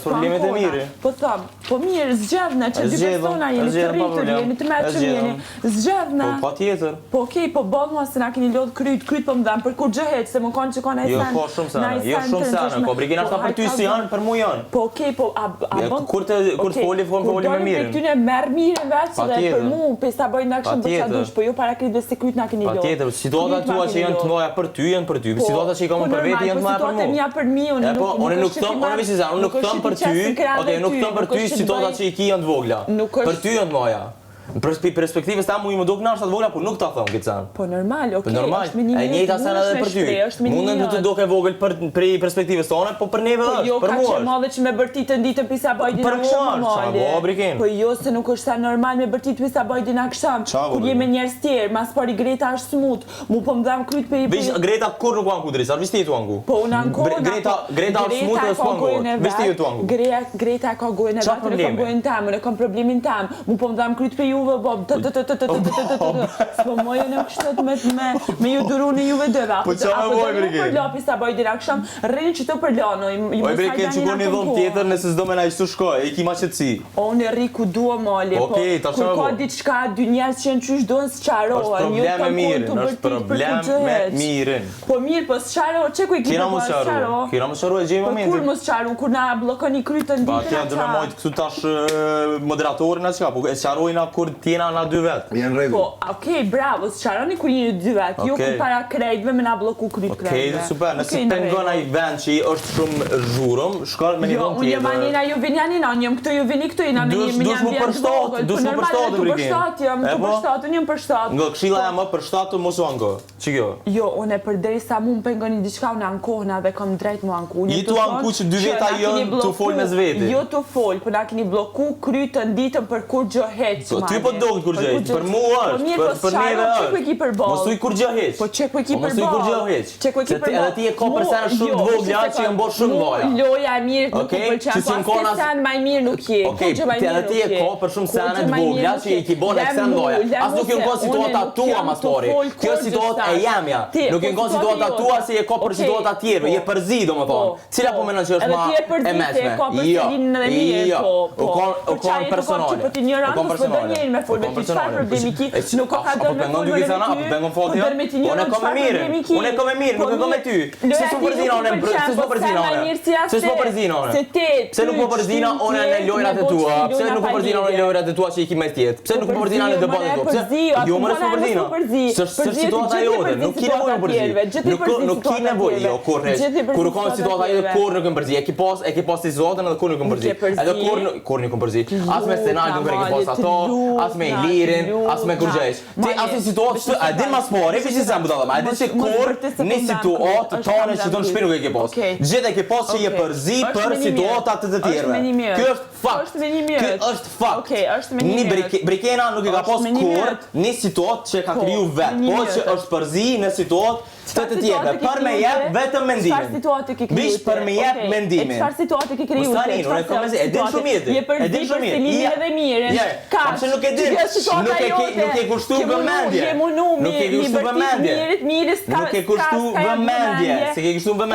problemet e mirë. Po thom, po mirë, zgjedhna që dy persona jeni të rritur, jeni të mëshëm, jeni zgjedhna. Po patjetër. Po okej, po boll mos se na keni lodh kryt po më dhan për kur gjëhet se më kanë që kanë ai Jo, san. po shumë sana. Jo shumë sana. Po brigena është për ty si janë, për mua janë. Po okej, po a bën kur të foli me mirë. Ty ne merr mirë vetë dhe për mua pesta bëj ndakshëm për çfarë dush, po jo para kritëve se kryt na keni lodh. Patjetër, situata tua që janë të mëdha për ty janë për ty. Situata që i kam për vete janë të mëdha për mua. Po mia për mi, unë nuk them, unë visi sa, unë nuk them për ty. Okej, nuk them për ty situata që i ki janë të vogla. Për ty janë të mëdha. Për perspektivës ta mu i më duk nashtat vogla, por nuk ta thëm këtë sen. Po normal, okej, është me një mirë. E njëjta sen edhe për ty. Mundën të duk e vogël për perspektivës tonë, po për neve është, për mua është. Po jo, ka që madhe që me bërtit të nditën pisa bajdin aksham mali. Po jo, se nuk është sa normal me bërtit pisa bajdin aksham. Kur jeme njerës tjerë, mas pari Greta është smut, mu po më dham kryt për i për... Vish, Greta kur nuk anku drisa, vish ti tu anku. Po unë anku... Greta është smut dhe s'po anku. Vish ti tu anku. Greta ka gojën e vetë, ne kam gojën tam, ne kam problemin tam. Mu po më dham kryt për juve, Bob, s'po mojën e kështot me ju duru në juve dëve. Po qa me moj, Brigin? Për lapi sa boj direkt sham, rrinë që të për lano. Oj, Brigin, që kur një dhom tjetër nëse s'do me na ishtu shkoj, e ki ma qëtësi. O, në rri ku dua mali, po kur ka diçka, dy njerës që në qysh dojnë s'qarohen. është problem me mirin. Po mirë, po s'qaro, që ku i kina po s'qaro? Kina më s'qaro e gjej momentin. Po kur më s'qaro, kur na blokoni krytën ditën ata. Ba, me mojtë këtu tash moderatorin atë qka, po e s'qarojna kur tjena na dy vetë. Jenë rregull. Po, okej, bravo, s'qaroni kur jeni dy vetë, jo kur para krejtve me na bloku kryt krejtve. Okej, super, nëse pengon ai vend që është shumë zhurëm, shkall me një vend tjetër. Jo, unë Janina, ju vini Janina, unë jam këtu, ju vini këtu, jena me një vend vogël. Dush më për shtatë, Brigin. Unë jam për shtatë. Nga këshilla e më për shtatë, mos u anko. Që kjo? Jo, unë përderisa mu më pengoni diçka, unë ankohna dhe kam drejt mu anku. I tu anku që dy veta jënë të fol me zveti. Jo të fol, për na keni bloku krytën ditën për kur gjë heq. Ty po dogut kur gjë heq, për mua është, për neve është. Mos uj kur gjë heq. Po çe ku e ki për kur gjë heq. Çe ku e ki për edhe ti e ka për sana shumë të vogla që janë bërë shumë loja. Loja e mirë nuk pëlqen, po as sen më mirë nuk je. Okej, edhe ti e ka për shumë sana të vogla që i ki bën eksen loja. As nuk janë kon situata tua mastori. Kjo situata e jamja. Nuk janë kon situata tua si e ka për situata të tjerë, je përzi domethënë. Cila po mendon që është më e mëshme? Jo. U kon personale. Po ti ignorancë, po dënjeni me fol me ti çfarë problemi ki? Nuk ka dëm me fol me ty. Unë kam me mirë, nuk e kam me ty. Se s'po përzina unë, se s'po përzina unë. Pse nuk po përzina unë në lojrat e tua? Pse nuk po përzina unë në lojrat e tua që i ki me tjetë? Pse nuk po përzina në debatet tua? Pse? Jo, më s'po përzina. S'është situata jote, nuk ki nevojë më përzi. Nuk ki nevojë, jo, kur heq. Kur ka situata jote, kur nuk më përzi. E ki pas situatën edhe kur nuk më përzi. Edhe kur nuk më përzi. As me scenario nuk e ki pas ato, as me Ilirin, as me Kurgjesh. Ti as në situatë që a din mas pore, fi që se më dallëm, a din që kur në situatë tone që tonë shpi nuk e ki pas. Gjithë e ki pas që je përzi për situatat të tjerve. Kjo është fakt. Kjo është fakt. Një Brikena nuk e ka pas kur një situatë që ka kriju vetë, po që është përzi në situatë të tjerve, për me jep vetëm mendimin. Bish për me jep mendimin. Çfarë situate ke kriju? Mustarin, unë e kam e din shumë jetë. Je përzi për stilimin edhe mirën. Ka. Nuk e din. Nuk e kushtu vëmendje. Nuk e kushtu vëmendje. Nuk e kushtu vëmendje. Se ke kushtu vëmendje.